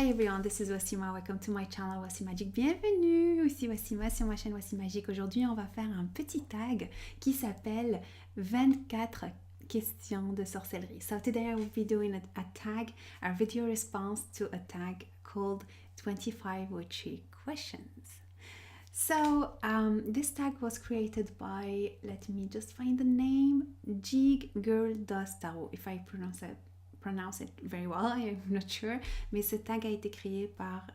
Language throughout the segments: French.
Hi everyone, this is Wassima. Welcome to my channel Wassi Magic. Bienvenue, ici Wassima sur ma chaîne Wassi Magic. Aujourd'hui, on va faire un petit tag qui s'appelle 24 questions de sorcellerie. So today I will be doing a tag, a video response to a tag called 25 witchy questions. So this tag was created by, let me just find the name, Jig Girl Does Tarot, if I pronounce it very well, I'm not sure, mais ce tag a été créé par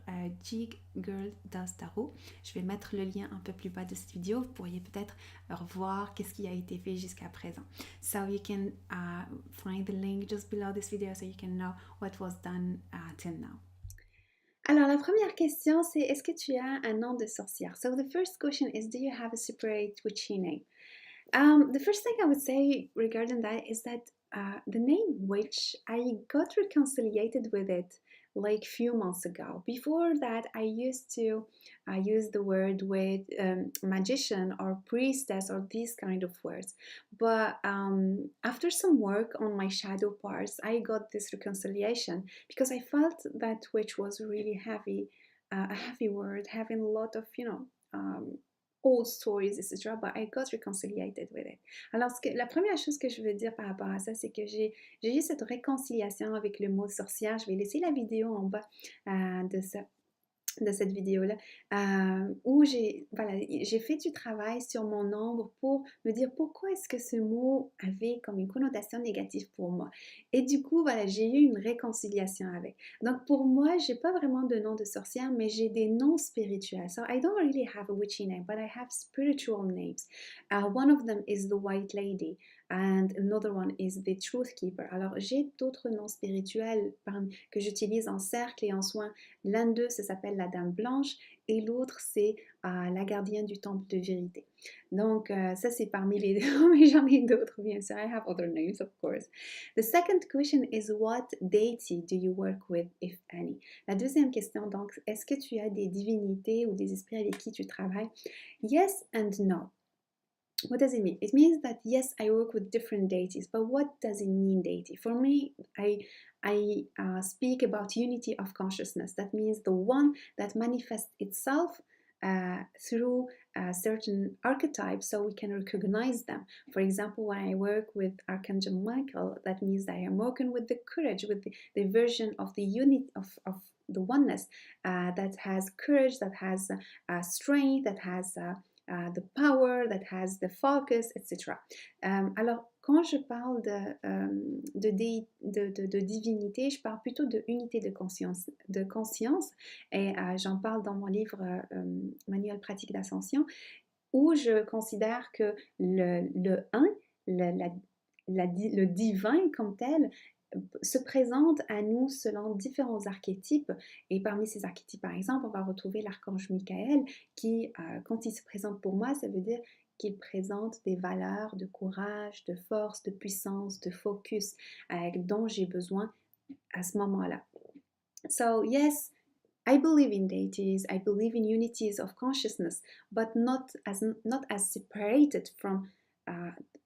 Jig Girl Does Tarot. Je vais mettre le lien un peu plus bas de cette vidéo, vous pourriez peut-être revoir qu'est-ce qui a été fait jusqu'à présent. So you can find the link just below this video so you can know what was done till now. Alors la première question c'est est-ce que tu as un nom de sorcière? So the first question is do you have a separate witchy name? The first thing I would say regarding that is that the name witch, I got reconciliated with it like few months ago. Before that, I used to use the word with magician or priestess or these kind of words. But after some work on my shadow parts, I got this reconciliation because I felt that witch was really heavy, a heavy word, having a lot of, old stories, etc. But I got reconciliated with it. Alors, la première chose que je veux dire par rapport à ça, c'est que j'ai eu cette réconciliation avec le mot sorcière. Je vais laisser la vidéo en bas de cette vidéo-là, où j'ai fait du travail sur mon ombre pour me dire pourquoi est-ce que ce mot avait comme une connotation négative pour moi. Et du coup, voilà, j'ai eu une réconciliation avec. Donc pour moi, j'ai pas vraiment de nom de sorcière, mais j'ai des noms spirituels. So I don't really have a witchy name, but I have spiritual names. One of them is the White Lady. And another one is the Truth Keeper. Alors, j'ai d'autres noms spirituels que j'utilise en cercle et en soin. L'un d'eux, ça s'appelle la Dame Blanche et l'autre, c'est la gardienne du Temple de Vérité. Donc, ça, c'est parmi les deux, mais j'en ai d'autres, bien sûr. I have other names, of course. The second question is, what deity do you work with, if any? La deuxième question, donc, est-ce que tu as des divinités ou des esprits avec qui tu travailles? Yes and no. What does it mean? It means that yes, I work with different deities, but what does it mean, deity? For me, I speak about unity of consciousness. That means the one that manifests itself through certain archetypes so we can recognize them. For example, when I work with Archangel Michael, that means that I am working with the courage, with the version of the unity of the oneness that has courage, that has strength, that has the power, that has the focus, etc. Alors, quand je parle de divinité, je parle plutôt de unité de conscience et j'en parle dans mon livre Manuel pratique d'ascension, où je considère que le un, le divin comme tel, se présente à nous selon différents archétypes. Et parmi ces archétypes, par exemple, on va retrouver l'archange Michael qui, quand il se présente pour moi, ça veut dire qu'il présente des valeurs de courage, de force, de puissance, de focus dont j'ai besoin à ce moment-là. So yes, I believe in deities, I believe in unities of consciousness, but not as separated from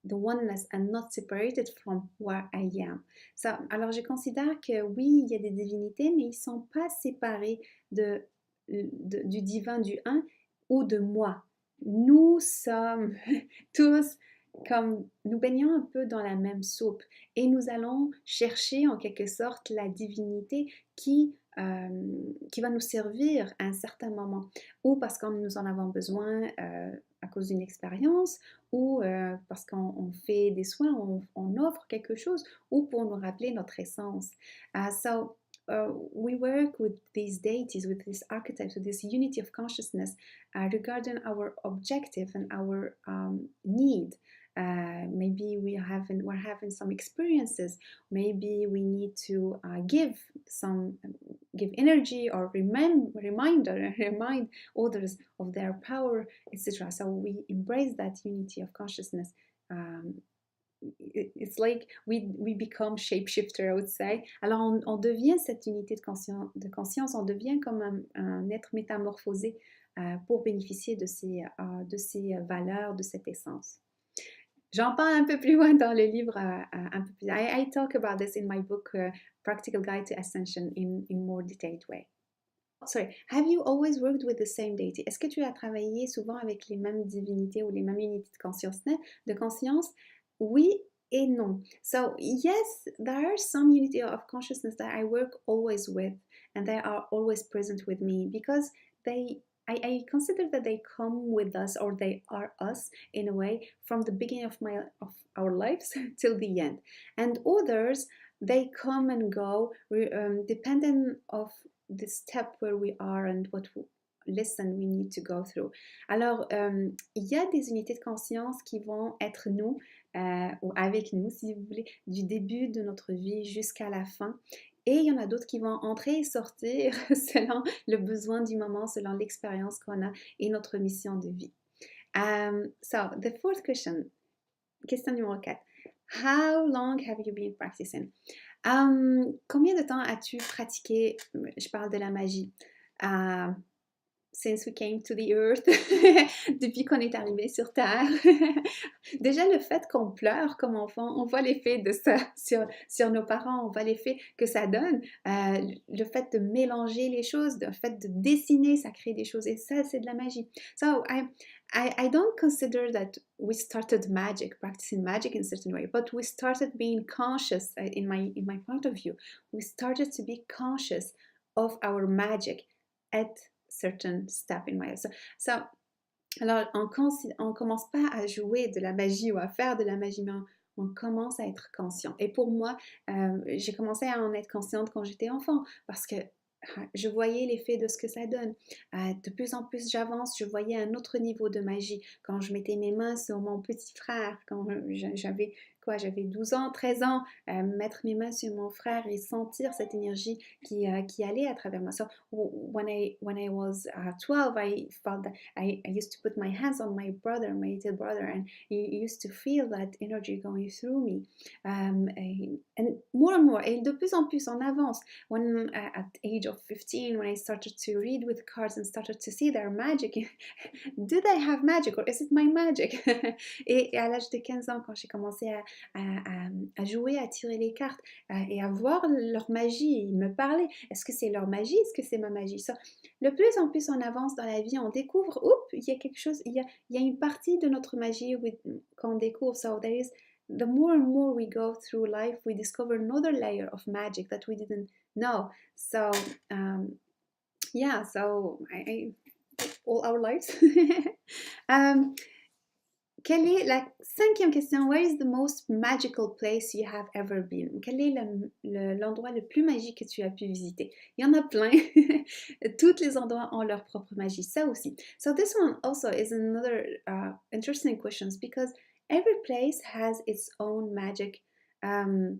the oneness and not separated from where I am. So, alors je considère que oui, il y a des divinités, mais ils ne sont pas séparés du divin du un ou de moi. Nous sommes tous comme nous baignons un peu dans la même soupe et nous allons chercher en quelque sorte la divinité qui va nous servir à un certain moment, ou parce que nous en avons besoin à cause d'une expérience, ou parce qu'on fait des soins, on offre quelque chose, ou pour nous rappeler notre essence. So we work with these deities, with these archetypes, with this unity of consciousness regarding our objective and our need. Maybe we're having some experiences. Maybe we need to give energy or remind others of their power, etc. So we embrace that unity of consciousness. It's like we become shapeshifter, I would say. Alors on devient cette unité de conscience, on devient comme un être métamorphosé pour bénéficier de ces valeurs, de cette essence. J'en parle un peu plus loin dans le livre, un peu plus. I talk about this in my book, Practical Guide to Ascension, in more detailed way. Sorry, have you always worked with the same deity? Est-ce que tu as travaillé souvent avec les mêmes divinités ou les mêmes unités de conscience? Oui et non. So yes, there are some unity of consciousness that I work always with, and they are always present with me because I consider that they come with us, or they are us in a way, from the beginning of our lives till the end. And others, they come and go, depending of the step where we are and what lesson we need to go through. Alors, il y a des unités de conscience qui vont être nous, ou avec nous, si vous voulez, du début de notre vie jusqu'à la fin. Et il y en a d'autres qui vont entrer et sortir selon le besoin du moment, selon l'expérience qu'on a et notre mission de vie. So, the fourth question, question numéro 4. How long have you been practicing? Combien de temps as-tu pratiqué, je parle de la magie, since we came to the earth, depuis qu'on est arrivé sur Terre. Déjà, le fait qu'on pleure comme enfant, on voit l'effet de ça sur nos parents, on voit l'effet que ça donne. Le fait de mélanger les choses, le fait de dessiner, ça crée des choses, et ça, c'est de la magie. So, I don't consider that we started magic, practicing magic in a certain way, but we started being conscious, in my point of view. We started to be conscious of our magic at certain step in my life. So, alors, on commence pas à jouer de la magie ou à faire de la magie, mais on commence à être conscient. Et pour moi, j'ai commencé à en être consciente quand j'étais enfant, parce que je voyais l'effet de ce que ça donne. De plus en plus j'avance, je voyais un autre niveau de magie. Quand je mettais mes mains sur mon petit frère, quand j'avais 12 ans, 13 ans, mettre mes mains sur mon frère et sentir cette énergie qui allait à travers moi. So when I was 12, I felt that I used to put my hands on my little brother, and he used to feel that energy going through me. And more, et de plus en plus on avance. When at the age of 15, when I started to read with cards and started to see their magic, do they have magic, or is it my magic? Et à l'âge de 15 ans, quand j'ai commencé à jouer, à tirer les cartes et à voir leur magie, ils me parlaient. Est-ce que c'est leur magie? Est-ce que c'est ma magie? Ça, le plus en plus on avance dans la vie, on découvre, il y a quelque chose, il y a une partie de notre magie qu'on découvre. So there is, the more and more we go through life, we discover another layer of magic that we didn't know. So, yeah, so all our lives. Quelle est la cinquième question? Where is the most magical place you have ever been? Quel est l'endroit le plus magique que tu as pu visiter? Il y en a plein. Tous les endroits ont leur propre magie. Ça aussi. So this one also is another interesting question, because every place has its own magic. And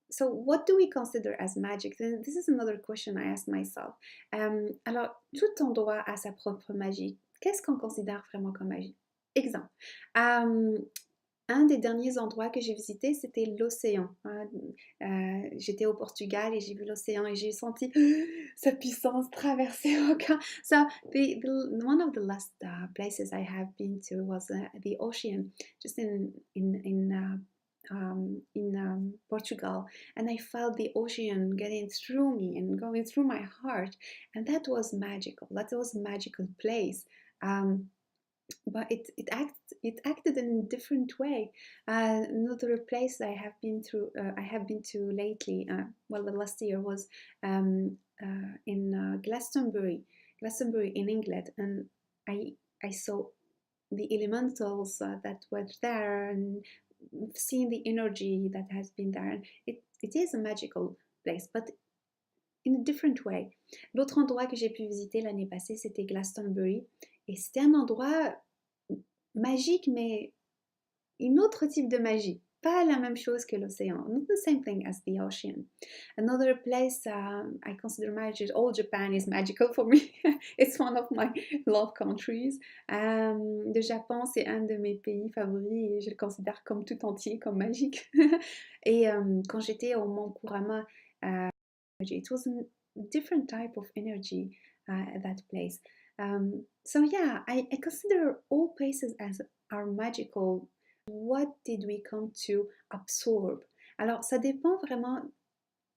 so what do we consider as magic? This is another question I asked myself. Alors, tout endroit a sa propre magie. Qu'est-ce qu'on considère vraiment comme magie? Exemple, un des derniers endroits que j'ai visité, c'était l'océan. J'étais au Portugal et j'ai vu l'océan et j'ai senti sa puissance traverser mon corps. So, one of the last places I have been to was the ocean, just in Portugal, and I felt the ocean getting through me and going through my heart, and that was magical. That was a magical place. But it acted in a different way. Another place I have been to lately, well, the last year, was in Glastonbury in England, and I saw the elementals that were there, and seeing the energy that has been there. And it is a magical place, but in a different way. L'autre endroit que j'ai pu visiter l'année passée, c'était Glastonbury. Et c'était un endroit magique, mais un autre type de magie. Pas la même chose que l'océan. Not the same thing as the ocean. Another place I consider magic, all Japan is magical for me. It's one of my love countries. Le Japon, c'est un de mes pays favoris et je le considère comme tout entier, comme magique. Et quand j'étais au Mont Kurama, it was a different type of energy at that place. So yeah, I consider all places as are magical What did we come to absorb? Alors, ça dépend vraiment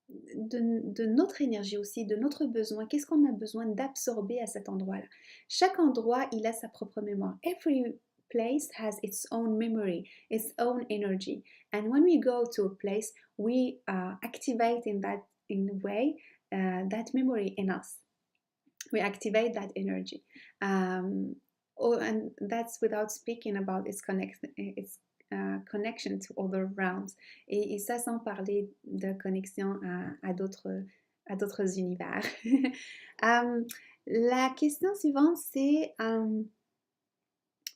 de notre énergie aussi, de notre besoin. Qu'est-ce qu'on a besoin d'absorber à cet endroit-là? Chaque endroit, il a sa propre mémoire. Every place has its own memory, its own energy. And when we go to a place, we activate in a way that memory in us. We activate that energy. And that's without speaking about its connection to other realms. Et ça sans parler de connexion à d'autres univers. La question suivante, c'est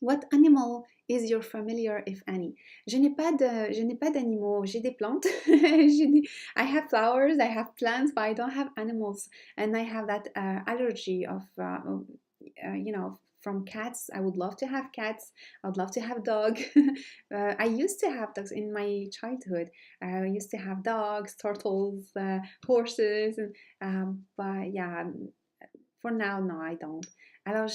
What animal is your familiar, if any? Je n'ai pas d'animaux, j'ai des plantes. I have flowers, I have plants, but I don't have animals. And I have that allergy of, from cats. I would love to have cats. I would love to have dog. I used to have dogs in my childhood. I used to have dogs, turtles, horses. But yeah, for now, no, I don't. Alors,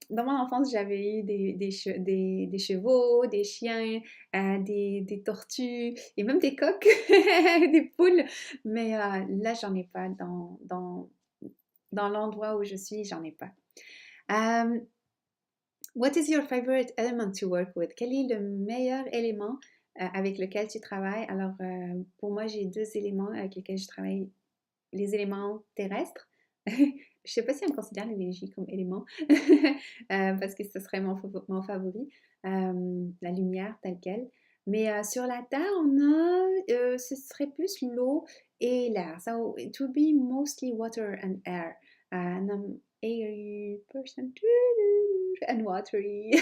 dans mon enfance, j'avais eu des chevaux, des chiens, des tortues et même des coqs, des poules. Mais là, j'en ai pas. Dans l'endroit où je suis, j'en ai pas. What is your favorite element to work with? Quel est le meilleur élément avec lequel tu travailles? Alors, pour moi, j'ai 2 éléments avec lesquels je travaille. Les éléments terrestres. Je sais pas si on considère l'énergie comme élément, parce que ce serait mon favori, la lumière telle quelle. Mais sur la Terre, ce serait plus l'eau et l'air. So it would be mostly water and air. And I'm airy person and watery.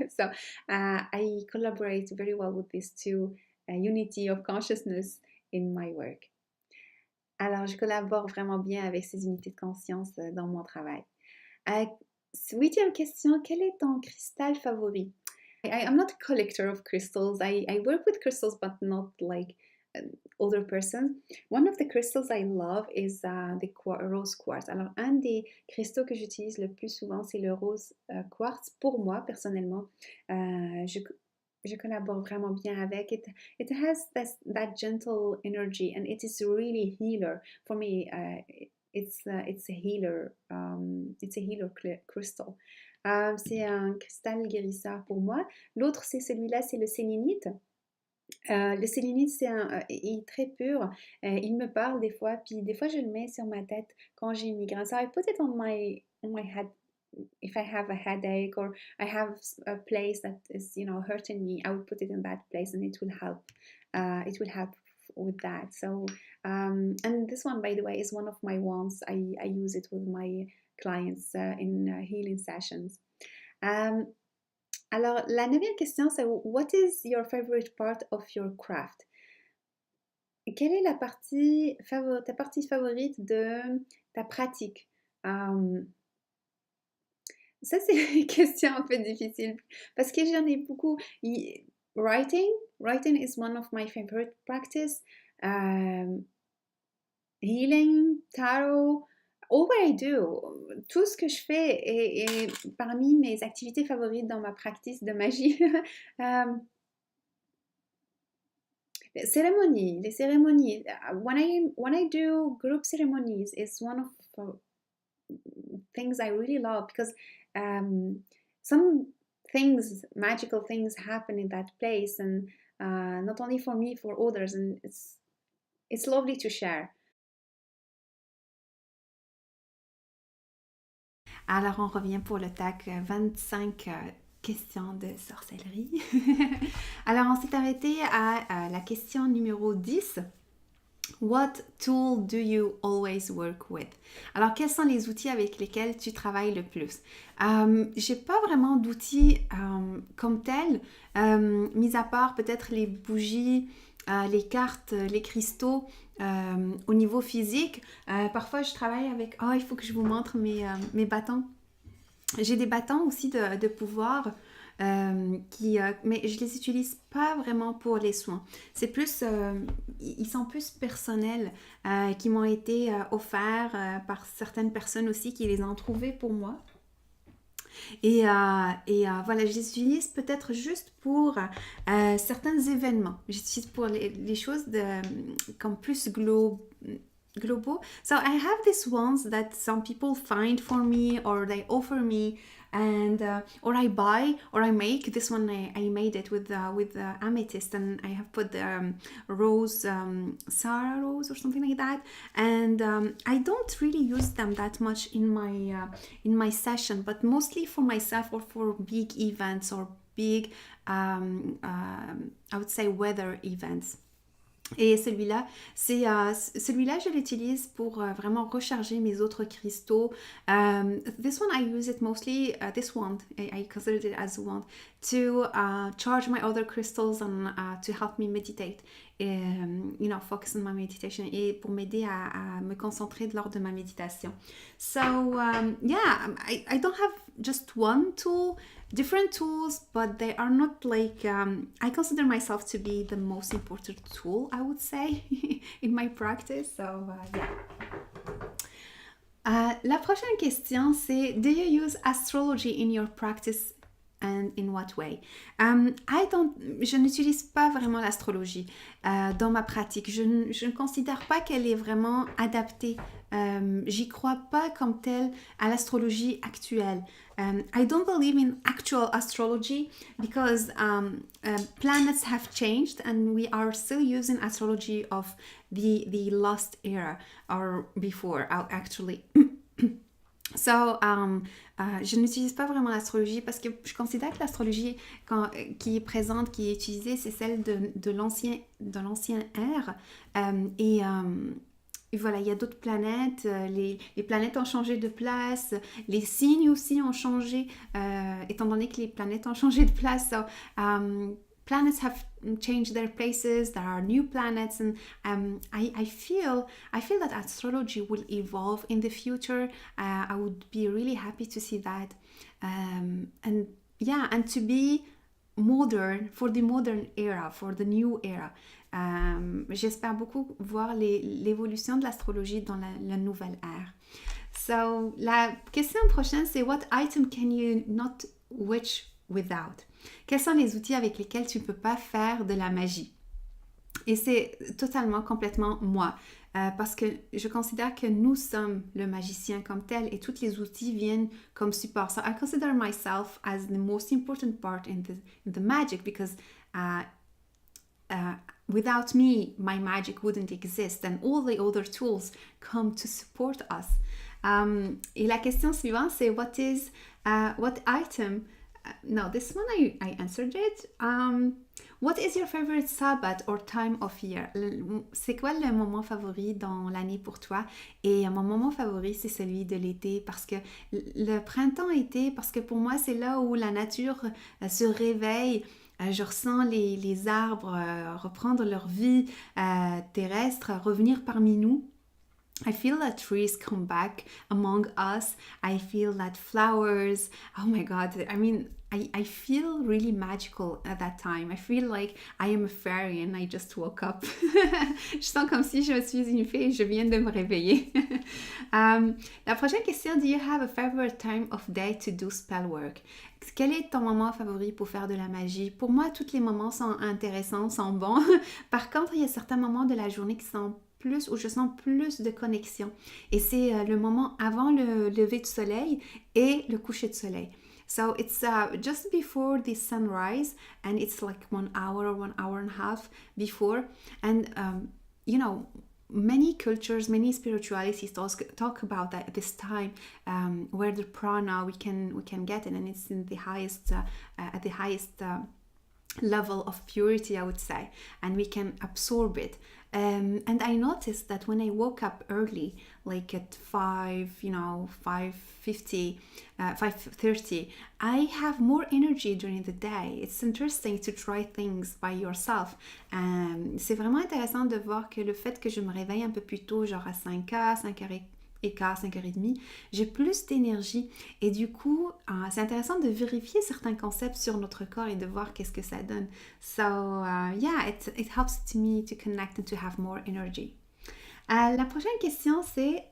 So I collaborate very well with these two unity of consciousness in my work. Alors, je collabore vraiment bien avec ces unités de conscience dans mon travail. 8e question, quel est ton cristal favori? I'm not a collector of crystals. I work with crystals, but not like other persons. One of the crystals I love is the rose quartz. Alors, un des cristaux que j'utilise le plus souvent, c'est le rose quartz. Pour moi, personnellement, je collabore vraiment bien avec. It has that gentle energy and it is really healer. For me, it's a healer. It's a healer crystal. C'est un cristal guérisseur pour moi. L'autre, c'est celui-là, c'est le sélénite. Le sélénite, il est très pur. Il me parle des fois, puis des fois, je le mets sur ma tête quand j'ai une migraine. So I put it on my head if I have a headache or I have a place that is, hurting me. I would put it in that place and it will help. It will help with that. So, and this one, by the way, is one of my wands. I use it with my clients in healing sessions. Alors, la 9e question, c'est What is your favorite part of your craft? Quelle est ta partie favorite de ta pratique? Ça, c'est une question un peu difficile parce que j'en ai beaucoup. Writing is one of my favorite practice. Healing, tarot, all what I do, tout ce que je fais est parmi mes activités favorites dans ma practice de magie. Les cérémonies. When I do group ceremonies, it's one of things I really love because some magical things happen in that place, and not only for me, for others, and it's lovely to share. Alors, on revient pour le tag 25 questions de sorcellerie. Alors, on s'est arrêté à la question numéro 10. What tool do you always work with? Alors, quels sont les outils avec lesquels tu travailles le plus? J'ai pas vraiment d'outils comme tels, mis à part peut-être les bougies, les cartes, les cristaux. Au niveau physique, parfois je travaille avec... il faut que je vous montre mes bâtons. J'ai des bâtons aussi de pouvoir mais je les utilise pas vraiment pour les soins. C'est plus, ils sont plus personnels, qui m'ont été offerts par certaines personnes aussi qui les ont trouvés pour moi. Voilà, je les utilise peut-être juste pour certains événements. J'utilise pour les choses comme plus global. So I have these ones that some people find for me or they offer me, and or I buy or I make. This one I made it with amethyst, and I have put the rose, Sarah rose or something like that. And I don't really use them that much in my session, but mostly for myself or for big events or big I would say weather events. Et celui-là, je l'utilise pour vraiment recharger mes autres cristaux. This one, I use it mostly, this wand, I consider it as a wand, to charge my other crystals and to help me meditate. Focus on my meditation, et pour m'aider à me concentrer lors de ma méditation. So, I don't have just one tool, different tools, but they are not like, I consider myself to be the most important tool, I would say, in my practice. So, la prochaine question, c'est, do you use astrology in your practice? And in what way? Je n'utilise pas vraiment l'astrologie dans ma pratique. Je ne considère pas qu'elle est vraiment adaptée. J'y crois pas comme telle à l'astrologie actuelle. I don't believe in actual astrology because planets have changed and we are still using astrology of the lost era or before, actually. So, je n'utilise pas vraiment l'astrologie parce que je considère que l'astrologie qui est présente, qui est utilisée, c'est celle de l'ancien ère. Et voilà, il y a d'autres planètes, les planètes ont changé de place, les signes aussi ont changé, étant donné que les planètes ont changé de place. So, planets have changed their places. There are new planets, and I feel that astrology will evolve in the future. I would be really happy to see that, and to be modern for the modern era, for the new era. J'espère beaucoup voir l'évolution de l'astrologie dans la nouvelle ère. So, la question prochaine, c'est what item can you not witch without? Quels sont les outils avec lesquels tu ne peux pas faire de la magie? Et c'est totalement, complètement moi. Parce que je considère que nous sommes le magicien comme tel et tous les outils viennent comme support. So I consider myself as the most important part in the magic because without me, my magic wouldn't exist and all the other tools come to support us. Et la question suivante, c'est what item... No, this one I answered it. What is your favorite Sabbath or time of year? C'est quoi le moment favori dans l'année pour toi? Et mon moment favori, c'est celui de l'été parce que le printemps-été, parce que pour moi, c'est là où la nature se réveille. Je ressens les arbres reprendre leur vie terrestre, revenir parmi nous. I feel that trees come back among us. I feel that flowers, oh my God, I mean, I feel really magical at that time. I feel like I am a fairy and I just woke up. Je sens comme si je suis une fée et je viens de me réveiller. La prochaine question, do you have a favorite time of day to do spell work? Quel est ton moment favori pour faire de la magie? Pour moi, tous les moments sont intéressants, sont bons. Par contre, il y a certains moments de la journée qui sont où je sens plus de connexion. Et c'est le moment avant le lever du soleil et le coucher de soleil. So it's just before the sunrise and it's like 1 hour or 1 hour and a half before. And, many cultures, many spiritualities talk about that this time where the prana we can get it, and it's in the highest at the highest level of purity, I would say, and we can absorb it. And I noticed that when I woke up early, like at 5:30, I have more energy during the day. It's interesting to try things by yourself. C'est vraiment intéressant de voir que le fait que je me réveille un peu plus tôt, genre à 5h, 5h15, 5h30, j'ai plus d'énergie et du coup, c'est intéressant de vérifier certains concepts sur notre corps et de voir qu'est-ce que ça donne. So, it helps me to connect and to have more energy. La prochaine question, c'est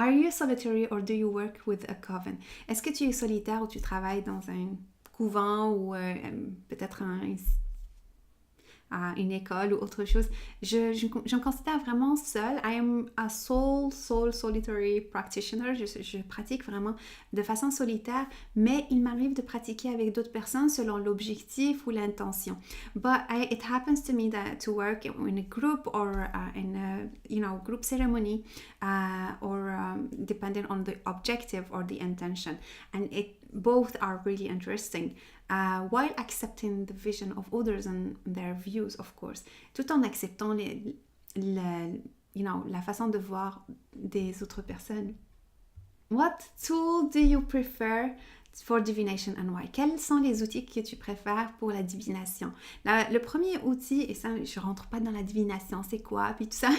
Are you solitary or do you work with a coven? Est-ce que tu es solitaire ou tu travailles dans un couvent ou peut-être à une école ou autre chose? Je me considère vraiment seule. I am a solitary practitioner. Je pratique vraiment de façon solitaire, mais il m'arrive de pratiquer avec d'autres personnes selon l'objectif ou l'intention. But it happens to me to work in a group or in a group ceremony or depending on the objective or the intention. And both are really interesting. While accepting the vision of others and their views, of course, tout en acceptant la façon de voir des autres personnes. What tool do you prefer for divination and why? Quels sont les outils que tu préfères pour la divination? Le premier outil, et ça, je rentre pas dans la divination, c'est quoi, puis tout ça,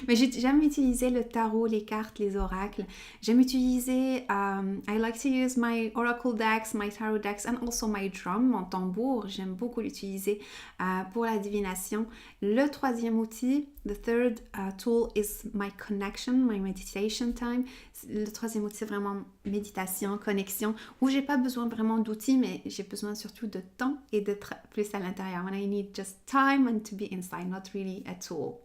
mais j'aime utiliser le tarot, les cartes, les oracles. J'aime utiliser, I like to use my oracle decks, my tarot decks, and also my drum, mon tambour. J'aime beaucoup l'utiliser pour la divination. Le troisième outil, the third tool is my connection, my meditation time. Le troisième outil, c'est vraiment méditation, connexion, où j'ai pas besoin vraiment d'outils, mais j'ai besoin surtout de temps et d'être plus à l'intérieur. When I need just time and to be inside, not really a tool.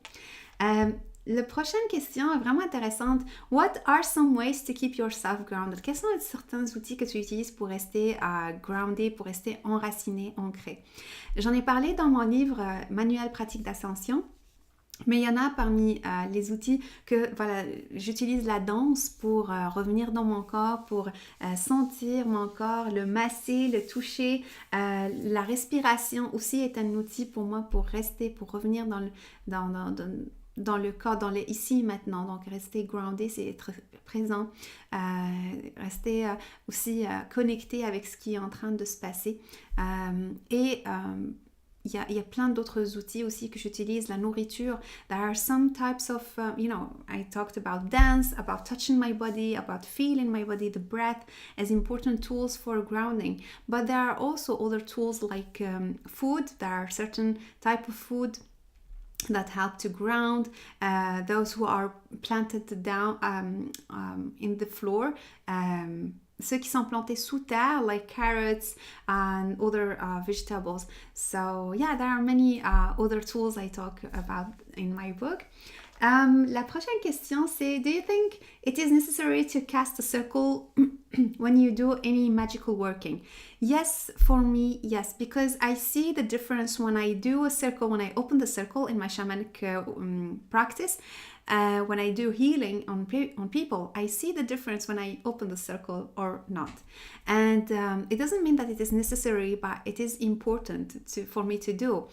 La prochaine question est vraiment intéressante. What are some ways to keep yourself grounded? Quels sont certains outils que tu utilises pour rester grounded, pour rester enraciné, ancré? J'en ai parlé dans mon livre Manuel pratique d'ascension. Mais il y en a parmi les outils que j'utilise la danse pour revenir dans mon corps, pour sentir mon corps, le masser, le toucher. La respiration aussi est un outil pour moi pour rester, pour revenir dans le corps, dans le ici et maintenant. Donc rester grounded, c'est être présent, rester aussi connecté avec ce qui est en train de se passer. Il y a plein d'autres outils aussi que j'utilise, la nourriture. There are some types of, I talked about dance, about touching my body, about feeling my body, the breath as important tools for grounding. But there are also other tools like food. There are certain type of food that help to ground, those who are planted down in the floor. Ceux qui sont plantés sous terre, like carrots and other vegetables. So yeah, there are many other tools I talk about in my book. La prochaine question, c'est do you think it is necessary to cast a circle when you do any magical working? Yes, for me, yes, because I see the difference when I do a circle, when I open the circle in my shamanic practice. When I do healing on people, I see the difference when I open the circle or not. And it doesn't mean that it is necessary, but it is important for me to do.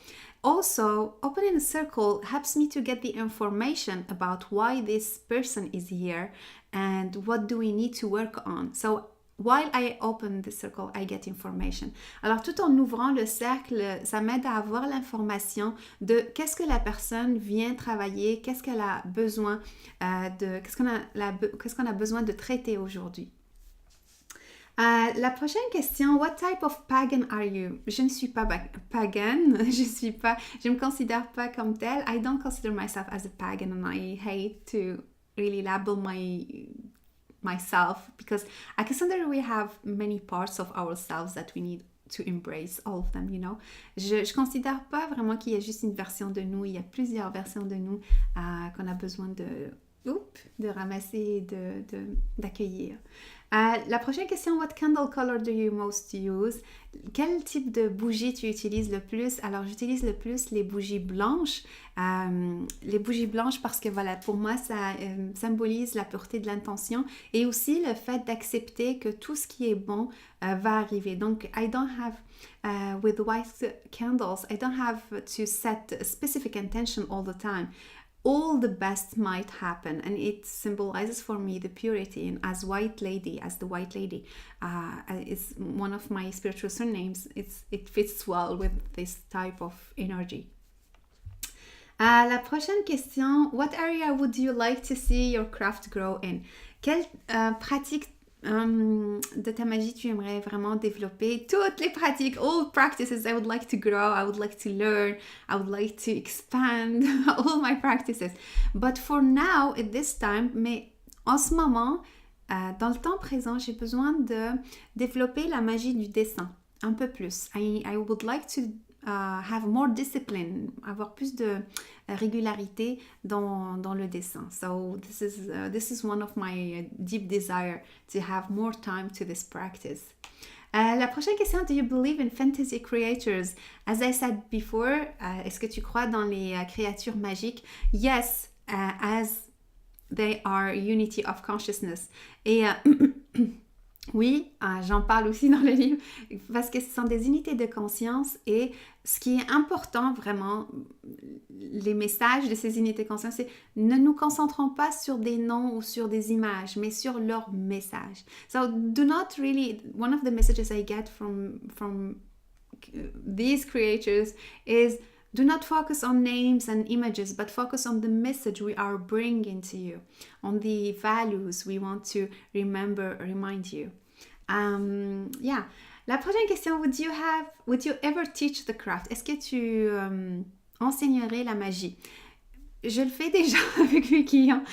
Also, opening a circle helps me to get the information about why this person is here and what do we need to work on. So while I open the circle, I get information. Alors, tout en ouvrant le cercle, ça m'aide à avoir l'information de qu'est-ce que la personne vient travailler, qu'est-ce qu'elle a besoin qu'est-ce qu'on a besoin de traiter aujourd'hui. La prochaine question, what type of pagan are you? Je ne suis pas pagan, je me considère pas comme telle. I don't consider myself as a pagan and I hate to really label myself because I consider we have many parts of ourselves that we need to embrace, all of them, you know. Je considère pas vraiment qu'il y a juste une version de nous, il y a plusieurs versions de nous qu'on a besoin de ramasser et d'accueillir. La prochaine question, what candle color do you most use? Quel type de bougie tu utilises le plus? Alors, j'utilise le plus les bougies blanches. Les bougies blanches parce que voilà, pour moi, ça symbolise la pureté de l'intention et aussi le fait d'accepter que tout ce qui est bon va arriver. Donc, I don't have, with white candles, I don't have to set a specific intention all the time. All the best might happen, and it symbolizes for me the purity. And as the white lady is one of my spiritual surnames, it fits well with this type of energy. La prochaine question, what area would you like to see your craft grow in? Quelle pratique de ta magie tu aimerais vraiment développer? Toutes les pratiques, all practices I would like to grow, I would like to learn, I would like to expand all my practices. But for now, at this time, mais En ce moment, dans le temps présent, j'ai besoin de développer la magie du dessin un peu plus. I would like to have more discipline, avoir plus de régularité dans le dessin. So this is one of my deep desire to have more time to this practice. La prochaine question, do you believe in fantasy creatures? As I said before, est-ce que tu crois dans les créatures magiques? Yes, as they are unity of consciousness. Et oui, j'en parle aussi dans le livre, parce que ce sont des unités de conscience et ce qui est important vraiment, les messages de ces unités de conscience, c'est ne nous concentrons pas sur des noms ou sur des images, mais sur leur message. So do not really, one of the messages I get from these creatures is do not focus on names and images, but focus on the message we are bringing to you, on the values we want to remind you. Yeah. La prochaine question, would you ever teach the craft? Est-ce que tu enseignerais la magie? Je le fais déjà avec mes clients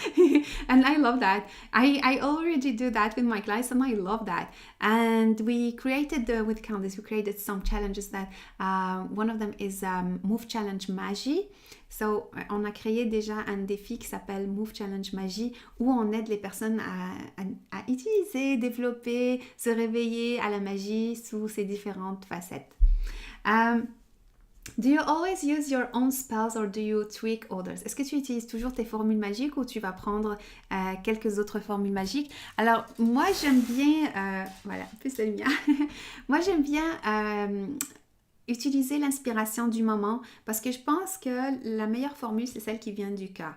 and I love that. I already do that with my clients and I love that. And we created, with Candice, we created some challenges that one of them is Move Challenge Magie. So, on a créé déjà un défi qui s'appelle Move Challenge Magie où on aide les personnes à utiliser, développer, se réveiller à la magie sous ses différentes facettes. Do you always use your own spells or do you tweak others? Est-ce que tu utilises toujours tes formules magiques ou tu vas prendre quelques autres formules magiques? Alors, moi, j'aime bien... voilà, plus de lumière. Moi, j'aime bien utiliser l'inspiration du moment parce que je pense que la meilleure formule, c'est celle qui vient du cœur.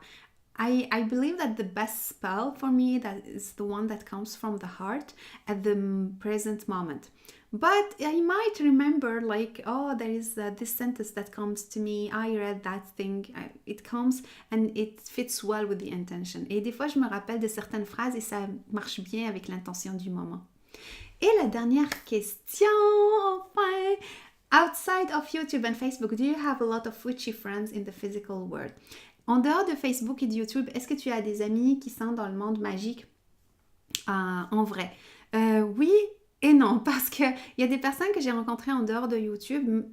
I believe that the best spell for me that is the one that comes from the heart at the present moment. But I might remember like, oh, there is this sentence that comes to me, I read that thing, it comes and it fits well with the intention. Et des fois, je me rappelle de certaines phrases et ça marche bien avec l'intention du moment. Et la dernière question, enfin, outside of YouTube and Facebook, do you have a lot of witchy friends in the physical world? En dehors de Facebook et de YouTube, est-ce que tu as des amis qui sont dans le monde magique en vrai? Oui et non, parce qu'il y a des personnes que j'ai rencontrées en dehors de YouTube,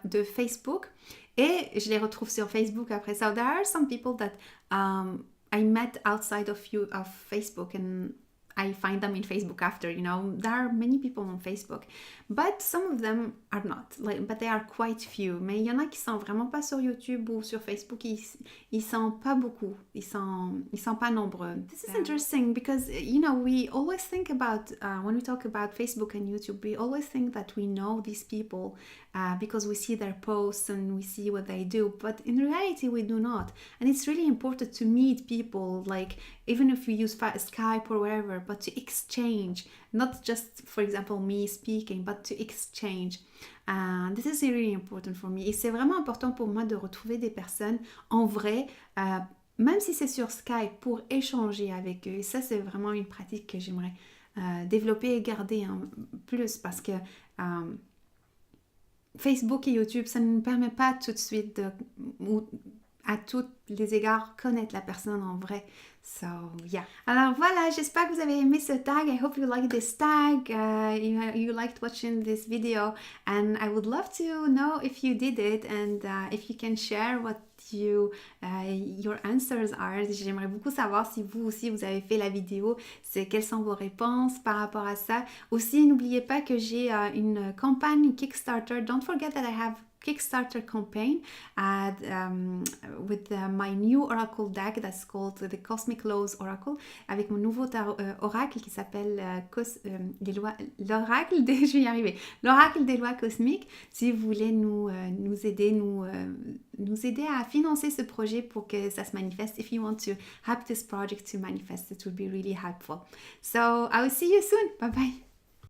de Facebook, et je les retrouve sur Facebook après. So there are some people that I met outside of Facebook and I find them in Facebook after, you know. There are many people on Facebook, but some of them are not, but they are quite few. Mais il y en a qui sont vraiment pas sur YouTube ou sur Facebook, ils sont pas beaucoup, ils sont pas nombreux. This is interesting because, you know, we always think about, when we talk about Facebook and YouTube, we always think that we know these people because we see their posts and we see what they do, but in reality we do not. And it's really important to meet people, like, even if we use Skype or whatever, but to exchange, not just, for example, me speaking, but to exchange. This is really important for me. Et c'est vraiment important pour moi de retrouver des personnes en vrai, même si c'est sur Skype, pour échanger avec eux. Et ça, c'est vraiment une pratique que j'aimerais développer et garder plus parce que Facebook et YouTube, ça ne nous permet pas tout de suite à tous les égards connaître la personne en vrai. So, yeah. Alors voilà, j'espère que vous avez aimé ce tag. I hope you like this tag. You liked watching this video. And I would love to know if you did it and if you can share what your answers are. J'aimerais beaucoup savoir si vous aussi vous avez fait la vidéo, quelles sont vos réponses par rapport à ça. Aussi, n'oubliez pas que j'ai une campagne Kickstarter. Don't forget that I have Kickstarter campaign with my new oracle deck that's called the Cosmic Laws Oracle, avec mon nouveau oracle qui s'appelle l'oracle des je vais y arriver, l'oracle des lois cosmiques. Si vous voulez nous aider à financer ce projet pour que ça se manifeste, if you want to help this project to manifest, it would be really helpful. So I will see you soon. Bye bye.